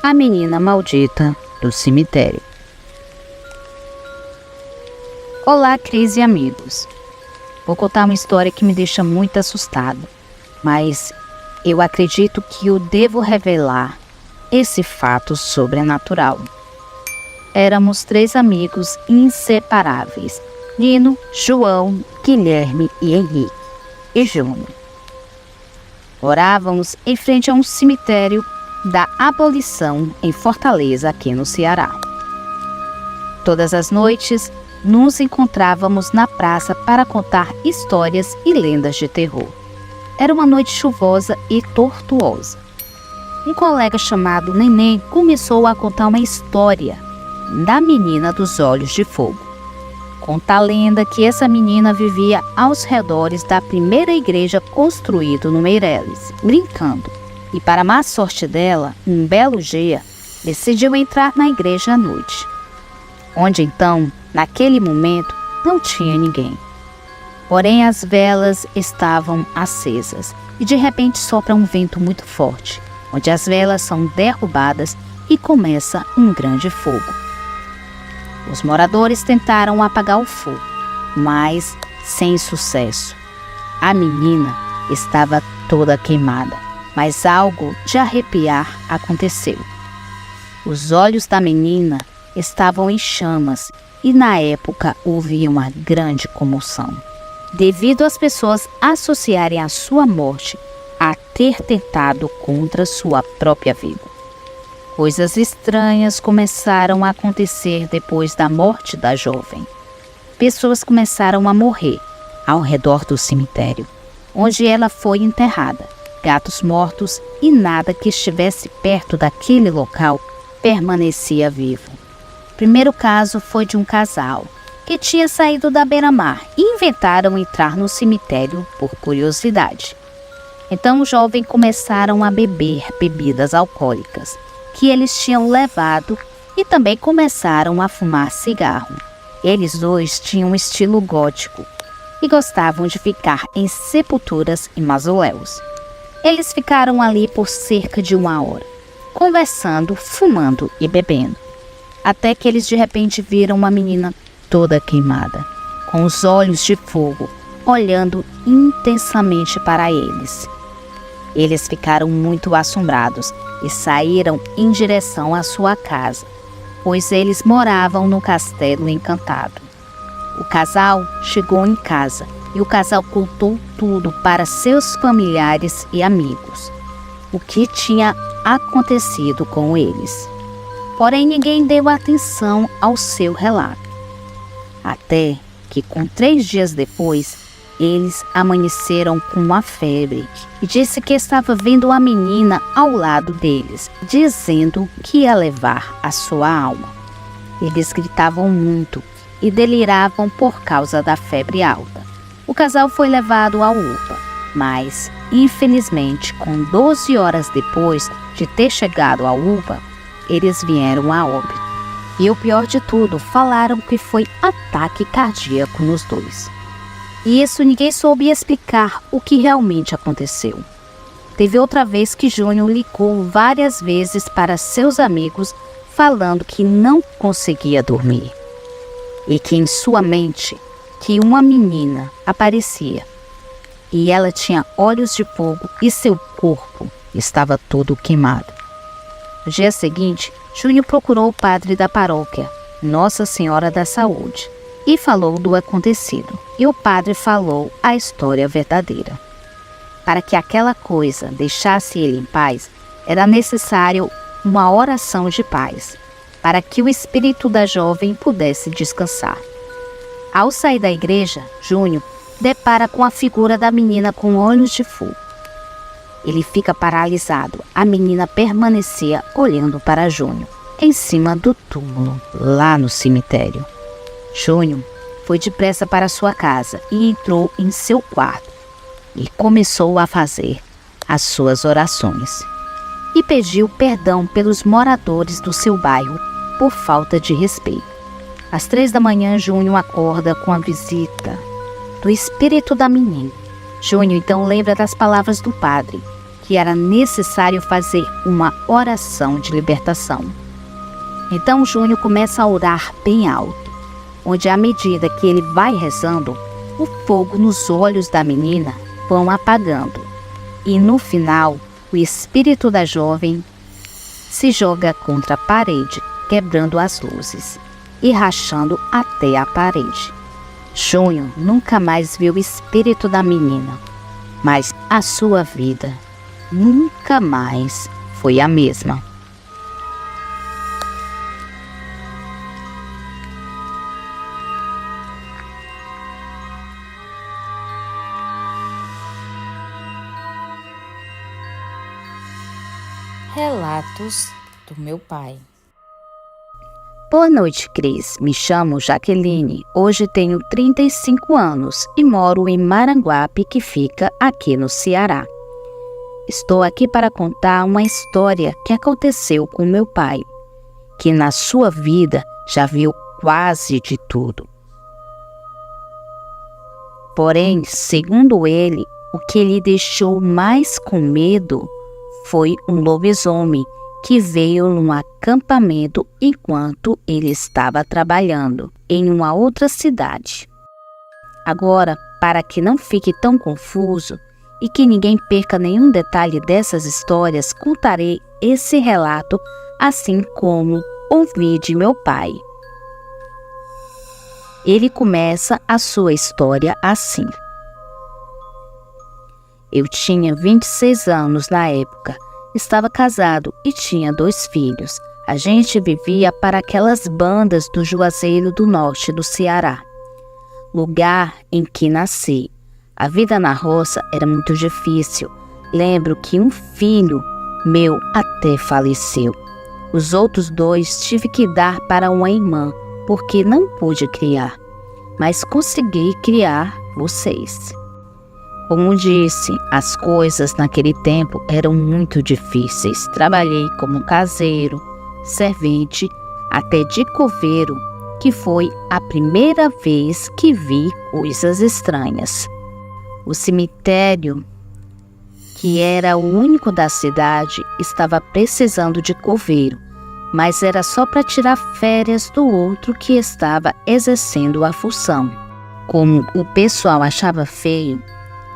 A menina maldita do cemitério. Olá, Cris e amigos. Vou contar uma história que me deixa muito assustado, mas eu acredito que eu devo revelar esse fato sobrenatural. Éramos 3 amigos inseparáveis: Nino, João, Guilherme e Henrique e Júnior. Morávamos em frente a um cemitério da Abolição em Fortaleza, aqui no Ceará. Todas as noites nos encontrávamos na praça para contar histórias e lendas de terror. Era uma noite chuvosa e tortuosa. Um colega chamado Neném começou a contar uma história da menina dos olhos de fogo. Conta a lenda que essa menina vivia aos redores da primeira igreja construída no Meireles, brincando. E para má sorte dela, um belo dia, decidiu entrar na igreja à noite. Onde então, naquele momento, não tinha ninguém. Porém, as velas estavam acesas e de repente sopra um vento muito forte, onde as velas são derrubadas e começa um grande fogo. Os moradores tentaram apagar o fogo, mas sem sucesso. A menina estava toda queimada, mas algo de arrepiar aconteceu. Os olhos da menina estavam em chamas e na época houve uma grande comoção, devido às pessoas associarem a sua morte a ter tentado contra sua própria vida. Coisas estranhas começaram a acontecer depois da morte da jovem. Pessoas começaram a morrer ao redor do cemitério, onde ela foi enterrada. Gatos mortos e nada que estivesse perto daquele local permanecia vivo. O primeiro caso foi de um casal que tinha saído da beira-mar e inventaram entrar no cemitério por curiosidade. Então os jovens começaram a beber bebidas alcoólicas que eles tinham levado e também começaram a fumar cigarro. Eles dois tinham um estilo gótico e gostavam de ficar em sepulturas e mausoléus. Eles ficaram ali por cerca de 1 hora, conversando, fumando e bebendo, até que eles de repente viram uma menina toda queimada, com os olhos de fogo, olhando intensamente para eles. Eles ficaram muito assombrados e saíram em direção à sua casa, pois eles moravam no castelo encantado. O casal chegou em casa e o casal contou tudo para seus familiares e amigos, o que tinha acontecido com eles. Porém, ninguém deu atenção ao seu relato. Até que, com 3 dias depois, eles amanheceram com uma febre e disse que estava vendo a menina ao lado deles, dizendo que ia levar a sua alma. Eles gritavam muito e deliravam por causa da febre alta. O casal foi levado à UPA, mas, infelizmente, com 12 horas depois de ter chegado à UPA, eles vieram a óbito. E o pior de tudo, falaram que foi ataque cardíaco nos dois. E isso ninguém soube explicar o que realmente aconteceu. Teve outra vez que Júnior ligou várias vezes para seus amigos, falando que não conseguia dormir. E que em sua mente, que uma menina aparecia. E ela tinha olhos de fogo e seu corpo estava todo queimado. No dia seguinte, Júnior procurou o padre da paróquia, Nossa Senhora da Saúde, e falou do acontecido. E o padre falou a história verdadeira. Para que aquela coisa deixasse ele em paz, era necessário uma oração de paz, para que o espírito da jovem pudesse descansar. Ao sair da igreja, Júnior depara com a figura da menina com olhos de fogo. Ele fica paralisado. A menina permanecia olhando para Júnior, em cima do túmulo, lá no cemitério. Júnior foi depressa para sua casa e entrou em seu quarto e começou a fazer as suas orações. E pediu perdão pelos moradores do seu bairro por falta de respeito. Às 3 da manhã, Júnior acorda com a visita do espírito da menina. Júnior então lembra das palavras do padre, que era necessário fazer uma oração de libertação. Então Júnior começa a orar bem alto, onde à medida que ele vai rezando, o fogo nos olhos da menina vão apagando. E no final, o espírito da jovem se joga contra a parede, quebrando as luzes e rachando até a parede. Júnior nunca mais viu o espírito da menina, mas a sua vida nunca mais foi a mesma. Relatos do meu pai. Boa noite, Cris. Me chamo Jaqueline. Hoje tenho 35 anos e moro em Maranguape, que fica aqui no Ceará. Estou aqui para contar uma história que aconteceu com meu pai, que na sua vida já viu quase de tudo. Porém, segundo ele, o que lhe deixou mais com medo foi um lobisomem que veio num acampamento enquanto ele estava trabalhando em uma outra cidade. Agora, para que não fique tão confuso e que ninguém perca nenhum detalhe dessas histórias, contarei esse relato assim como ouvi de meu pai. Ele começa a sua história assim. Eu tinha 26 anos na época, estava casado e tinha 2 filhos. A gente vivia para aquelas bandas do Juazeiro do Norte do Ceará, lugar em que nasci. A vida na roça era muito difícil. Lembro que um filho meu até faleceu. Os outros 2 tive que dar para uma irmã, porque não pude criar, mas consegui criar vocês. Como disse, as coisas naquele tempo eram muito difíceis. Trabalhei como caseiro, servente, até de coveiro, que foi a primeira vez que vi coisas estranhas. O cemitério, que era o único da cidade, estava precisando de coveiro, mas era só para tirar férias do outro que estava exercendo a função. Como o pessoal achava feio,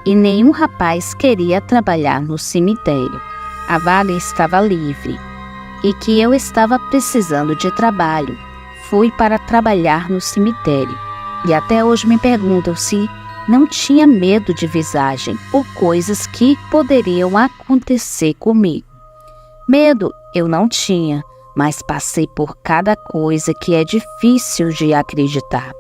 e nenhum rapaz queria trabalhar no cemitério. A vaga estava livre e que eu estava precisando de trabalho. Fui para trabalhar no cemitério e até hoje me perguntam se não tinha medo de visagem ou coisas que poderiam acontecer comigo. Medo eu não tinha, mas passei por cada coisa que é difícil de acreditar.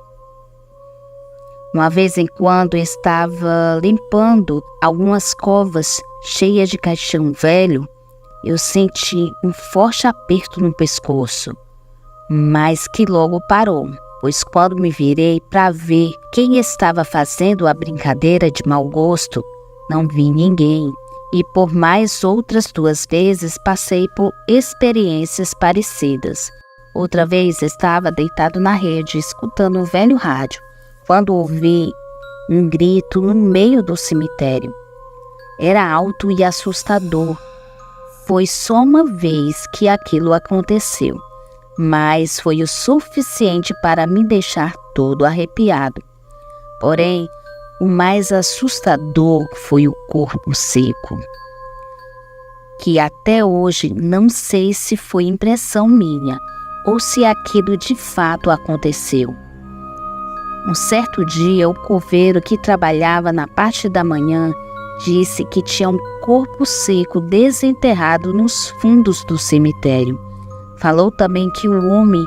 Uma vez em quando estava limpando algumas covas cheias de caixão velho, eu senti um forte aperto no pescoço, mas que logo parou, pois quando me virei para ver quem estava fazendo a brincadeira de mau gosto, não vi ninguém. E por mais outras 2 vezes passei por experiências parecidas. Outra vez estava deitado na rede, escutando um velho rádio, quando ouvi um grito no meio do cemitério. Era alto e assustador. Foi só uma vez que aquilo aconteceu, mas foi o suficiente para me deixar todo arrepiado. Porém, o mais assustador foi o corpo seco, que até hoje não sei se foi impressão minha ou se aquilo de fato aconteceu. Um certo dia, o coveiro que trabalhava na parte da manhã disse que tinha um corpo seco desenterrado nos fundos do cemitério. Falou também que o homem,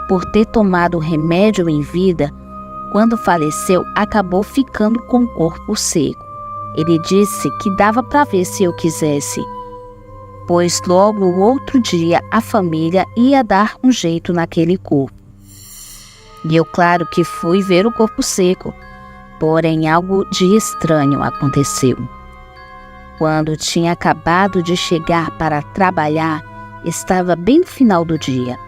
por ter tomado remédio em vida, quando faleceu, acabou ficando com o corpo seco. Ele disse que dava para ver se eu quisesse, pois logo no outro dia a família ia dar um jeito naquele corpo. E eu, claro que fui ver o corpo seco, porém algo de estranho aconteceu. Quando tinha acabado de chegar para trabalhar, estava bem no final do dia.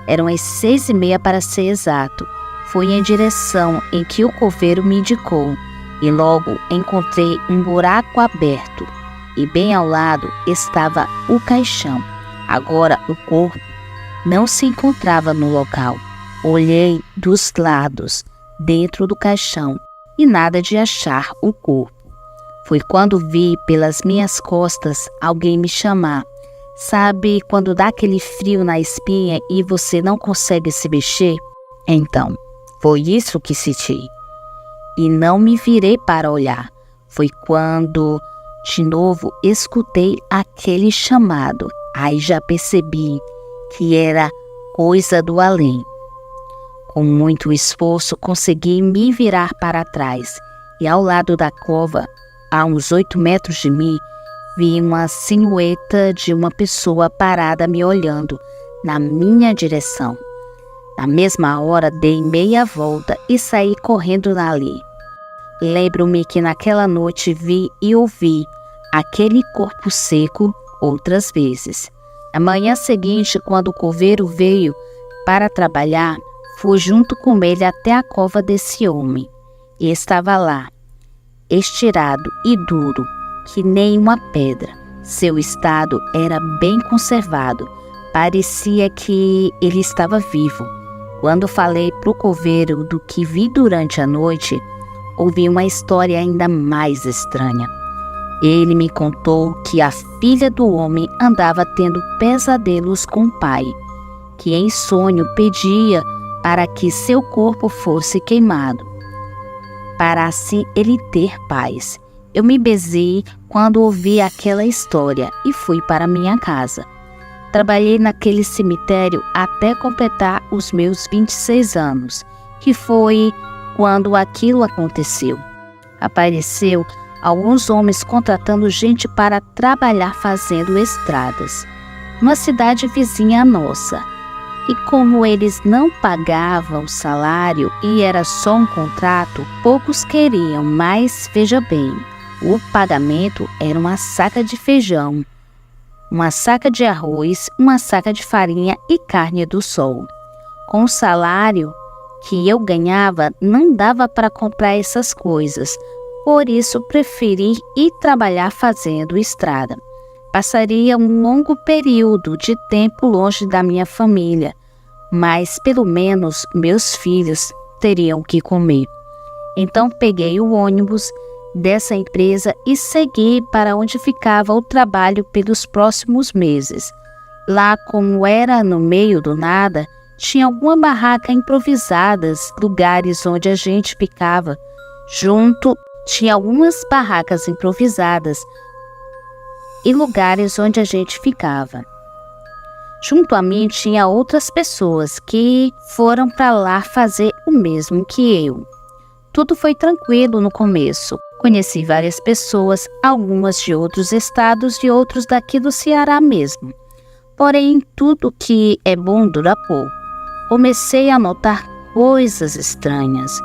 Eram as 6:30 para ser exato. Fui em direção em que o coveiro me indicou e logo encontrei um buraco aberto. e bem ao lado estava o caixão. Agora o corpo não se encontrava no local. Olhei dos lados, dentro do caixão, e nada de achar o corpo. Foi quando vi pelas minhas costas alguém me chamar. Sabe quando dá aquele frio na espinha e você não consegue se mexer? Então, foi isso que senti. E não me virei para olhar. Foi quando, de novo, escutei aquele chamado. Aí já percebi que era coisa do além. Com muito esforço, consegui me virar para trás. E ao lado da cova, a uns 8 metros de mim, vi uma silhueta de uma pessoa parada me olhando na minha direção. Na mesma hora, dei meia volta e saí correndo dali. Lembro-me que naquela noite vi e ouvi aquele corpo seco outras vezes. Na manhã seguinte, quando o coveiro veio para trabalhar, fui junto com ele até a cova desse homem. E estava lá, estirado e duro, que nem uma pedra. Seu estado era bem conservado. Parecia que ele estava vivo. Quando falei para o coveiro do que vi durante a noite, ouvi uma história ainda mais estranha. Ele me contou que a filha do homem andava tendo pesadelos com o pai, que em sonho pedia para que seu corpo fosse queimado, para assim ele ter paz. Eu me bezei quando ouvi aquela história e fui para minha casa. Trabalhei naquele cemitério até completar os meus 26 anos, que foi quando aquilo aconteceu. Apareceu alguns homens contratando gente para trabalhar fazendo estradas, numa cidade vizinha à nossa. E como eles não pagavam salário e era só um contrato, poucos queriam, mas veja bem, o pagamento era uma saca de feijão, uma saca de arroz, uma saca de farinha e carne do sol. Com o salário que eu ganhava, não dava para comprar essas coisas, por isso preferi ir trabalhar fazendo estrada. Passaria um longo período de tempo longe da minha família, mas pelo menos meus filhos teriam que comer. Então peguei o ônibus dessa empresa e segui para onde ficava o trabalho pelos próximos meses. Lá, como era no meio do nada, tinha alguma barraca improvisadas, lugares onde a gente ficava. Tinha algumas barracas improvisadas e lugares onde a gente ficava. Junto a mim tinha outras pessoas que foram para lá fazer o mesmo que eu. Tudo foi tranquilo no começo. Conheci várias pessoas, algumas de outros estados e outros daqui do Ceará mesmo. Porém, tudo que é bom dura pouco. Comecei a notar coisas estranhas.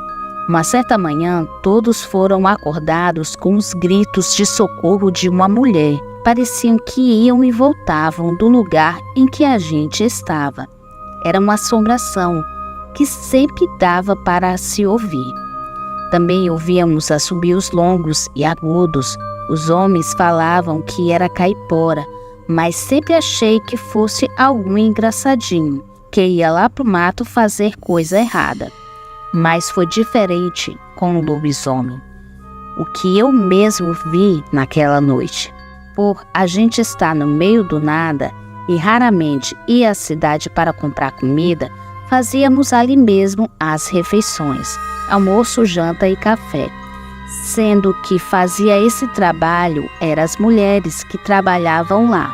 Uma certa manhã, todos foram acordados com os gritos de socorro de uma mulher. Pareciam que iam e voltavam do lugar em que a gente estava. Era uma assombração que sempre dava para se ouvir. Também ouvíamos assobios longos e agudos. Os homens falavam que era caipora, mas sempre achei que fosse algum engraçadinho, que ia lá pro mato fazer coisa errada. Mas foi diferente com o lobisomem. O que eu mesmo vi naquela noite. Por a gente estar no meio do nada e raramente ir à cidade para comprar comida, fazíamos ali mesmo as refeições, almoço, janta e café. Sendo que fazia esse trabalho eram as mulheres que trabalhavam lá,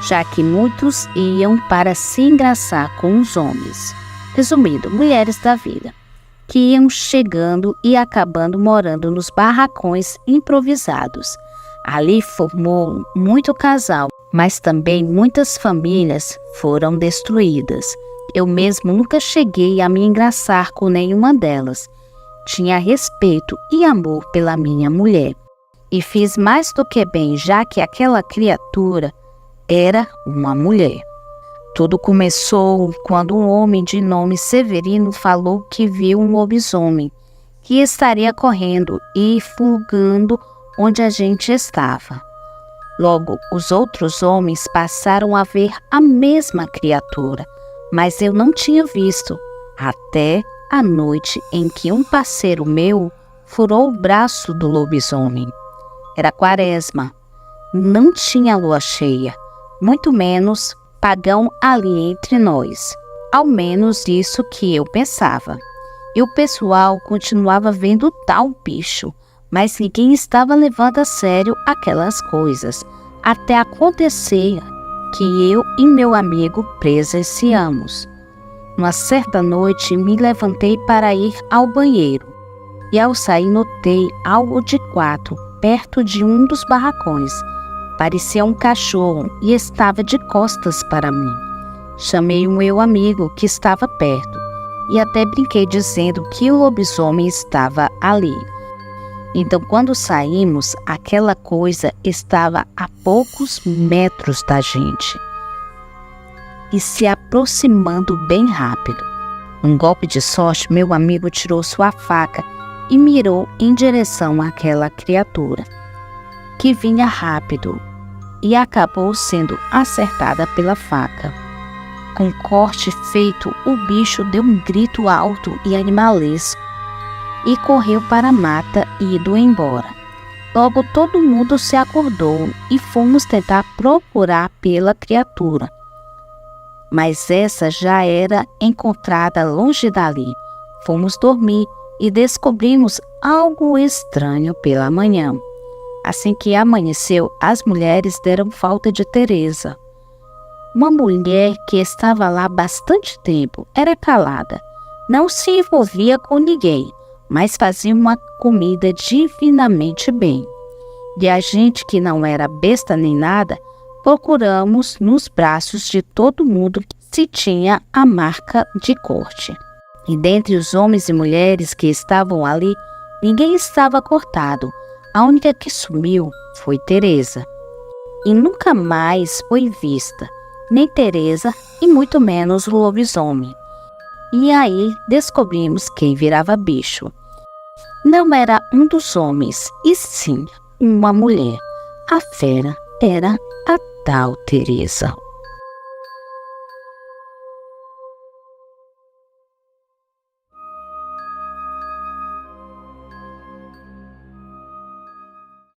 já que muitos iam para se engraçar com os homens. Resumindo, mulheres da vida, que iam chegando e acabando morando nos barracões improvisados. Ali formou muito casal, mas também muitas famílias foram destruídas. Eu mesmo nunca cheguei a me engraçar com nenhuma delas. Tinha respeito e amor pela minha mulher. E fiz mais do que bem, já que aquela criatura era uma mulher. Tudo começou quando um homem de nome Severino falou que viu um lobisomem que estaria correndo e fulgando onde a gente estava. Logo, os outros homens passaram a ver a mesma criatura, mas eu não tinha visto, até a noite em que um parceiro meu furou o braço do lobisomem. Era quaresma, não tinha lua cheia, muito menos pagão ali entre nós. Ao menos isso que eu pensava. E o pessoal continuava vendo tal bicho, mas ninguém estava levando a sério aquelas coisas, até acontecer que eu e meu amigo presenciamos. Uma certa noite me levantei para ir ao banheiro, e ao sair notei algo de quatro perto de um dos barracões. Parecia um cachorro e estava de costas para mim. Chamei o meu amigo que estava perto e até brinquei dizendo que o lobisomem estava ali. Então, quando saímos, aquela coisa estava a poucos metros da gente e se aproximando bem rápido. Um golpe de sorte, meu amigo tirou sua faca e mirou em direção àquela criatura, que vinha rápido e acabou sendo acertada pela faca. Com o corte feito, o bicho deu um grito alto e animalesco e correu para a mata, indo embora. Logo todo mundo se acordou e fomos tentar procurar pela criatura. Mas essa já era encontrada longe dali. Fomos dormir e descobrimos algo estranho pela manhã. Assim que amanheceu, as mulheres deram falta de Teresa. Uma mulher que estava lá há bastante tempo, era calada, não se envolvia com ninguém, mas fazia uma comida divinamente bem. E a gente, que não era besta nem nada, procuramos nos braços de todo mundo se tinha a marca de corte. E dentre os homens e mulheres que estavam ali, ninguém estava cortado. A única que sumiu foi Teresa. E nunca mais foi vista, nem Teresa e muito menos o lobisomem. E aí descobrimos quem virava bicho. Não era um dos homens, e sim uma mulher. A fera era a tal Teresa.